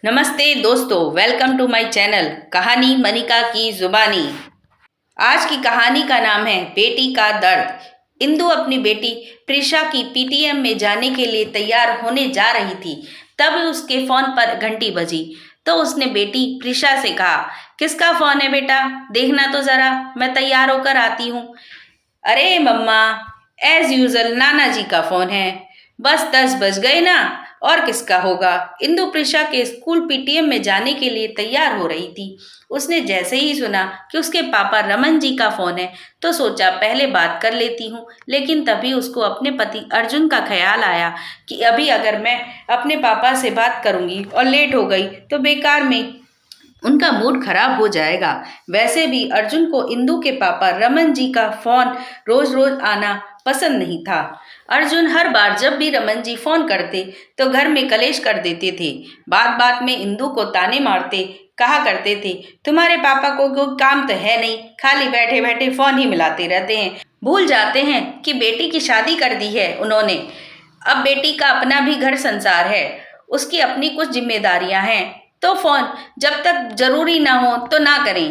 नमस्ते दोस्तों, welcome to my channel कहानी मनिका की जुबानी। आज की कहानी का नाम है बेटी का दर्द। इंदु अपनी बेटी प्रिशा की पीटीएम में जाने के लिए तैयार होने जा रही थी। तब उसके फोन पर घंटी बजी तो उसने बेटी प्रिशा से कहा, किसका फोन है बेटा, देखना तो जरा, मैं तैयार होकर आती हूँ। अरे मम्मा, एज यूजल नाना जी का फोन है। बस 10 बज गए ना, और किसका होगा। इंदु प्रिशा के स्कूल पीटीएम में जाने के लिए तैयार हो रही थी। उसने जैसे ही सुना कि उसके पापा रमन जी का फोन है तो सोचा पहले बात कर लेती हूँ। लेकिन तभी उसको अपने पति अर्जुन का ख्याल आया कि अभी अगर मैं अपने पापा से बात करूंगी और लेट हो गई तो बेकार में उनका मूड खराब हो जाएगा। वैसे भी अर्जुन को इंदु के पापा रमन जी का फोन रोज रोज आना पसंद नहीं था। अर्जुन हर बार जब भी रमन जी फोन करते तो घर में कलेश कर देते थे। बात बात में इंदु को ताने मारते, कहा करते थे, तुम्हारे पापा को कोई काम तो है नहीं, खाली बैठे बैठे फोन ही मिलाते रहते हैं। भूल जाते हैं कि बेटी की शादी कर दी है उन्होंने। अब बेटी का अपना भी घर संसार है, उसकी अपनी कुछ जिम्मेदारियां हैं, तो फोन जब तक जरूरी ना हो तो ना करें।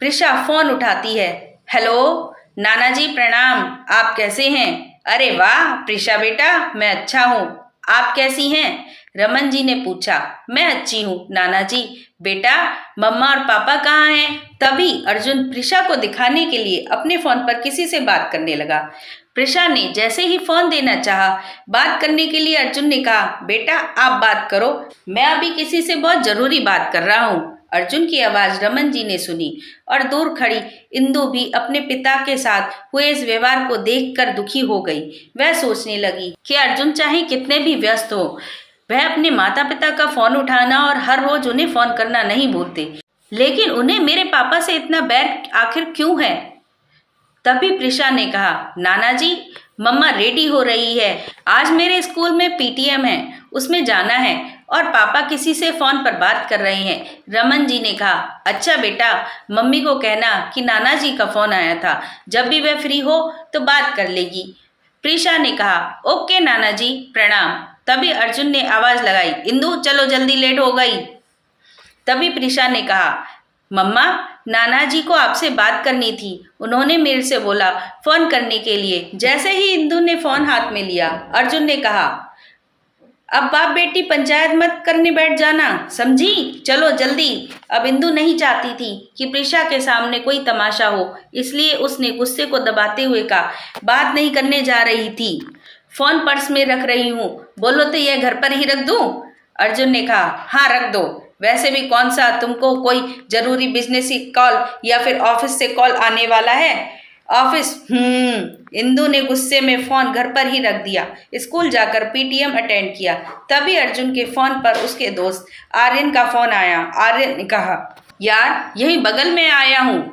प्रिशा फोन उठाती है। हेलो नाना जी, प्रणाम, आप कैसे हैं। अरे वाह प्रिशा बेटा, मैं अच्छा हूँ, आप कैसी हैं। रमन जी ने पूछा। मैं अच्छी हूँ नाना जी। बेटा, मम्मा और पापा कहाँ हैं। तभी अर्जुन प्रिशा को दिखाने के लिए अपने फोन पर किसी से बात करने लगा। प्रिशा ने जैसे ही फोन देना चाहा, बात करने के लिए अर्जुन ने कहा, बेटा आप बात करो, मैं अभी किसी से बहुत जरूरी बात कर रहा हूँ। अर्जुन की आवाज रमन जी ने सुनी और दूर खड़ी इंदु भी अपने पिता के साथ हुए इस व्यवहार को देखकर दुखी हो गई। वह सोचने लगी कि अर्जुन चाहे कितने भी व्यस्त हो, वह अपने माता पिता का फोन उठाना और हर रोज उन्हें फोन करना नहीं भूलते, लेकिन उन्हें मेरे पापा से इतना बैर आखिर क्यों है। तभी प्रिशा ने कहा, नाना जी, मम्मा रेडी हो रही है, आज मेरे स्कूल में पीटीएम है, उसमें जाना है और पापा किसी से फोन पर बात कर रहे हैं। रमन जी ने कहा, अच्छा बेटा, मम्मी को कहना कि नाना जी का फोन आया था, जब भी वह फ्री हो तो बात कर लेगी। प्रिशा ने कहा, ओके नाना जी, प्रणाम। तभी अर्जुन ने आवाज लगाई, इंदु चलो जल्दी, लेट हो गई। तभी प्रिशा ने कहा, मम्मा, नाना जी को आपसे बात करनी थी, उन्होंने मेरे से बोला फोन करने के लिए। जैसे ही इंदु ने फोन हाथ में लिया, अर्जुन ने कहा, अब बाप बेटी पंचायत मत करने बैठ जाना, समझी, चलो जल्दी। अब इंदु नहीं चाहती थी कि प्रिशा के सामने कोई तमाशा हो, इसलिए उसने गुस्से को दबाते हुए कहा, बात नहीं करने जा रही थी, फोन पर्स में रख रही हूँ, बोलो तो यह घर पर ही रख दूँ। अर्जुन ने कहा, हाँ रख दो, वैसे भी कौन सा तुमको कोई जरूरी बिजनेस की कॉल या फिर ऑफिस से कॉल आने वाला है। ऑफिस, इंदु ने गुस्से में फोन घर पर ही रख दिया। स्कूल जाकर पीटीएम अटेंड किया। तभी अर्जुन के फोन पर उसके दोस्त आर्यन का फोन आया। आर्यन ने कहा, यार यही बगल में आया हूँ,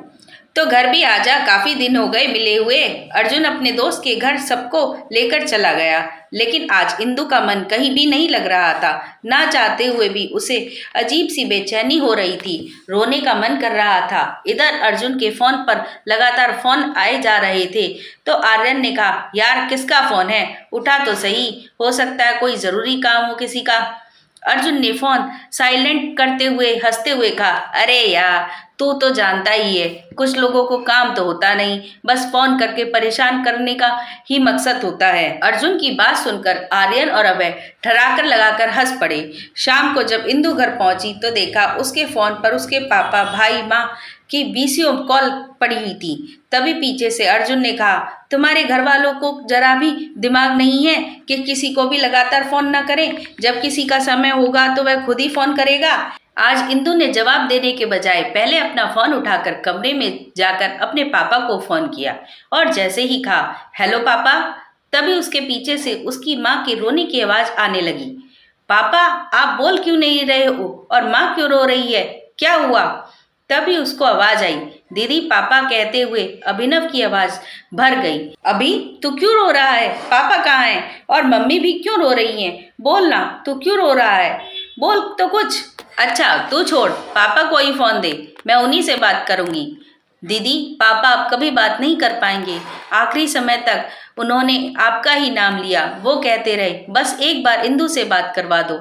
तो घर भी आजा, काफी दिन हो गए मिले हुए। अर्जुन अपने दोस्त के घर सबको लेकर चला गया, लेकिन आज इंदु का मन कहीं भी नहीं लग रहा था। ना चाहते हुए भी उसे अजीब सी बेचैनी हो रही थी, रोने का मन कर रहा था। इधर अर्जुन के फोन पर लगातार फोन आए जा रहे थे, तो आर्यन ने कहा, यार किसका फोन है, उठा तो सही, हो सकता है कोई जरूरी काम हो किसी का। अर्जुन ने फोन साइलेंट करते हुए हंसते हुए कहा, अरे यार तू तो जानता ही है, कुछ लोगों को काम तो होता नहीं, बस फोन करके परेशान करने का ही मकसद होता है। अर्जुन की बात सुनकर आर्यन और अभय ठराकर लगाकर हंस पड़े। शाम को जब इंदु घर पहुंची तो देखा उसके फोन पर उसके पापा, भाई, माँ की बीसियों कॉल पड़ी हुई थी। तभी पीछे से अर्जुन ने कहा, तुम्हारे घर वालों को जरा भी दिमाग नहीं है कि किसी को भी लगातार फोन ना करें, जब किसी का समय होगा तो वह खुद ही फोन करेगा। आज इंदु ने जवाब देने के बजाय पहले अपना फोन उठाकर कमरे में जाकर अपने पापा को फोन किया और जैसे ही कहा, हेलो पापा, तभी उसके पीछे से उसकी माँ के रोने की आवाज आने लगी। पापा आप बोल क्यों नहीं रहे हो और माँ क्यों रो रही है, क्या हुआ। तभी उसको आवाज आई, दीदी पापा कहते हुए अभिनव की आवाज भर गई। अभी तू क्यों रो रहा है, पापा कहाँ हैं और मम्मी भी क्यों रो रही हैं, बोलना तू क्यों रो रहा है, बोल तो कुछ। अच्छा तू छोड़, पापा को ही फोन दे, मैं उन्हीं से बात करूंगी। दीदी पापा अब कभी बात नहीं कर पाएंगे, आखिरी समय तक उन्होंने आपका ही नाम लिया, वो कहते रहे बस एक बार इंदु से बात करवा दो।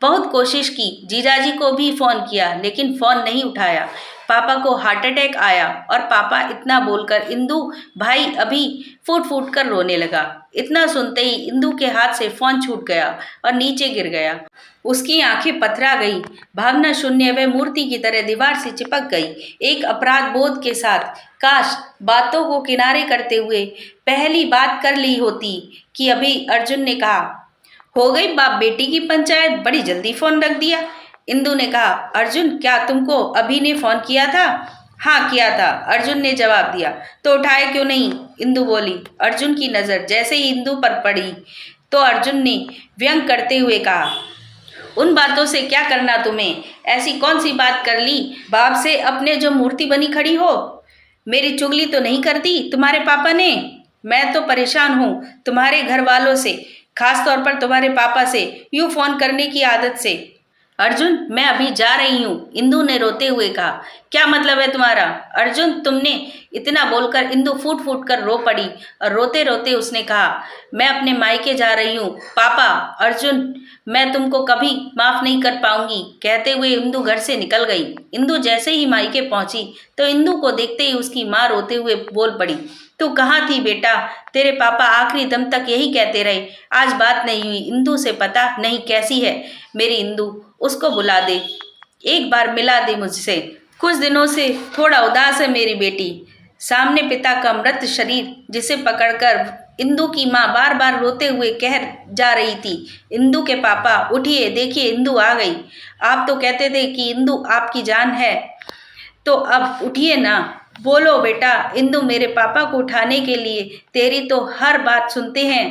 बहुत कोशिश की, जीजाजी को भी फोन किया लेकिन फोन नहीं उठाया। पापा को हार्ट अटैक आया और पापा इतना बोलकर इंदु भाई अभी फूट फूट कर रोने लगा। इतना सुनते ही इंदु के हाथ से फोन छूट गया और नीचे गिर गया। उसकी आंखें पथरा गई, भावना शून्य वह मूर्ति की तरह दीवार से चिपक गई। एक अपराध बोध के साथ काश बातों को किनारे करते हुए पहली बात कर ली होती कि अभी अर्जुन ने कहा, हो गई बाप बेटी की पंचायत, बड़ी जल्दी फोन रख दिया। इंदु ने कहा, अर्जुन क्या तुमको अभी ने फोन किया था? हाँ किया था, अर्जुन ने जवाब दिया। तो उठाए क्यों नहीं? इंदु बोली। अर्जुन की नज़र जैसे ही इंदु पर पड़ी तो अर्जुन ने व्यंग करते हुए कहा, उन बातों से क्या करना तुम्हें? ऐसी कौन सी बात कर ली बाप से अपने जो मूर्ति बनी खड़ी हो? मेरी चुगली तो नहीं कर दी तुम्हारे पापा ने? मैं तो परेशान हूँ तुम्हारे घर वालों से, खास तौर पर तुम्हारे पापा से यूं फोन करने की आदत से। अर्जुन मैं अभी जा रही हूँ, इंदु ने रोते हुए कहा। क्या मतलब है तुम्हारा? अर्जुन तुमने, इतना बोलकर इंदु फूट फूट कर रो पड़ी और रोते रोते उसने कहा, मैं अपने मायके जा रही हूँ पापा। अर्जुन मैं तुमको कभी माफ नहीं कर पाऊंगी। कहते हुए इंदु घर से निकल गई। इंदु जैसे ही मायके पहुंची तो इंदु को देखते ही उसकी माँ रोते हुए बोल पड़ी, तू कहाँ थी बेटा? तेरे पापा आखिरी दम तक यही कहते रहे, आज बात नहीं हुई। इंदु से पता नहीं कैसी है मेरी इंदु, उसको बुला दे, एक बार मिला दे मुझसे। कुछ दिनों से थोड़ा उदास है मेरी बेटी। सामने पिता का मृत शरीर जिसे पकड़कर इंदु की माँ बार बार रोते हुए कह जा रही थी, इंदु के पापा उठिए, देखिए इंदु आ गई। आप तो कहते थे कि इंदु आपकी जान है, तो अब उठिए ना, बोलो बेटा। इंदु मेरे पापा को उठाने के लिए तेरी तो हर बात सुनते हैं।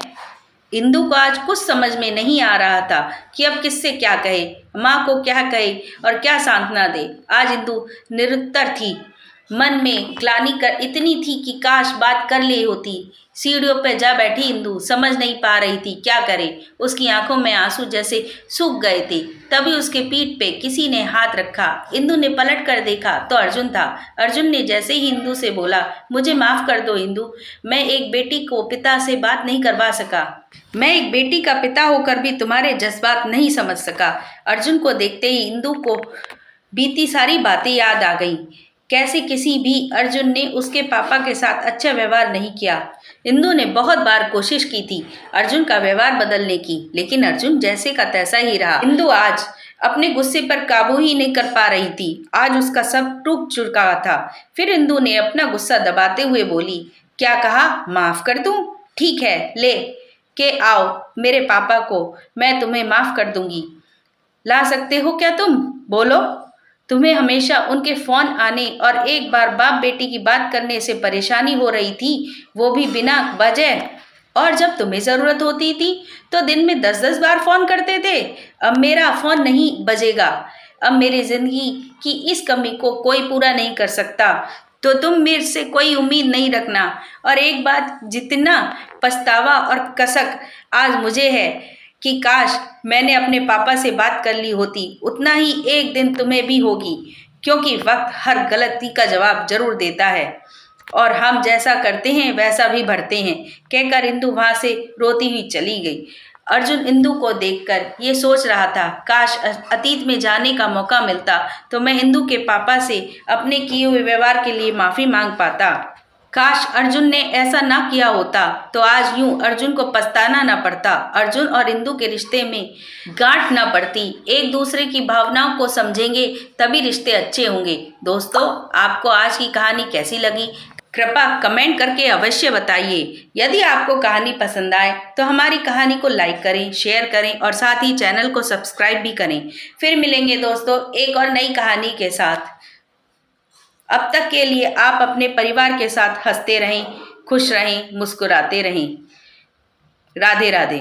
इंदु को आज कुछ समझ में नहीं आ रहा था कि अब किससे क्या कहे, माँ को क्या कहे और क्या सांत्वना दे। आज इंदु निरुत्तर थी, मन में ग्लानि कर इतनी थी कि काश बात कर ली होती। सीढ़ियों पर जा बैठी इंदु समझ नहीं पा रही थी क्या करे। उसकी आंखों में आंसू जैसे सूख गए थे। तभी उसके पीठ पे किसी ने हाथ रखा। इंदु ने पलट कर देखा तो अर्जुन था। अर्जुन ने जैसे ही इंदु से बोला, मुझे माफ कर दो इंदु, मैं एक बेटी को पिता से बात नहीं करवा सका। मैं एक बेटी का पिता होकर भी तुम्हारे जज्बात नहीं समझ सका। अर्जुन को देखते ही इंदु को बीती सारी बातें याद आ गईं। कैसे किसी भी अर्जुन ने उसके पापा के साथ अच्छा व्यवहार नहीं किया। इंदु ने बहुत बार कोशिश की थी अर्जुन का व्यवहार बदलने की, लेकिन अर्जुन जैसे का तैसा ही रहा। इंदु आज अपने गुस्से पर काबू ही नहीं कर पा रही थी। आज उसका सब टूट चुका था। फिर इंदु ने अपना गुस्सा दबाते हुए बोली, क्या कहा? माफ कर दूं? ठीक है, ले के आओ मेरे पापा को, मैं तुम्हें माफ कर दूंगी। ला सकते हो क्या तुम? बोलो। तुम्हें हमेशा उनके फोन आने और एक बार बाप बेटी की बात करने से परेशानी हो रही थी, वो भी बिना वजह। और जब तुम्हें ज़रूरत होती थी तो दिन में 10-10 बार फ़ोन करते थे। अब मेरा फ़ोन नहीं बजेगा। अब मेरी ज़िंदगी की इस कमी को कोई पूरा नहीं कर सकता, तो तुम मेरे से कोई उम्मीद नहीं रखना। और एक बात, जितना पछतावा और कसक आज मुझे है कि काश मैंने अपने पापा से बात कर ली होती, उतना ही एक दिन तुम्हें भी होगी, क्योंकि वक्त हर गलती का जवाब जरूर देता है और हम जैसा करते हैं वैसा भी भरते हैं। कहकर इंदु वहां से रोती हुई चली गई। अर्जुन इंदु को देखकर ये सोच रहा था, काश अतीत में जाने का मौका मिलता तो मैं इंदु के पापा से अपने किए हुए व्यवहार के लिए माफ़ी मांग पाता। काश अर्जुन ने ऐसा ना किया होता तो आज यूं अर्जुन को पछताना ना पड़ता। अर्जुन और इंदु के रिश्ते में गांठ ना पड़ती। एक दूसरे की भावनाओं को समझेंगे तभी रिश्ते अच्छे होंगे। दोस्तों, आपको आज की कहानी कैसी लगी? कृपया कमेंट करके अवश्य बताइए। यदि आपको कहानी पसंद आए तो हमारी कहानी को लाइक करें, शेयर करें और साथ ही चैनल को सब्सक्राइब भी करें। फिर मिलेंगे दोस्तों एक और नई कहानी के साथ। अब तक के लिए आप अपने परिवार के साथ हंसते रहें, खुश रहें, मुस्कुराते रहें। राधे राधे।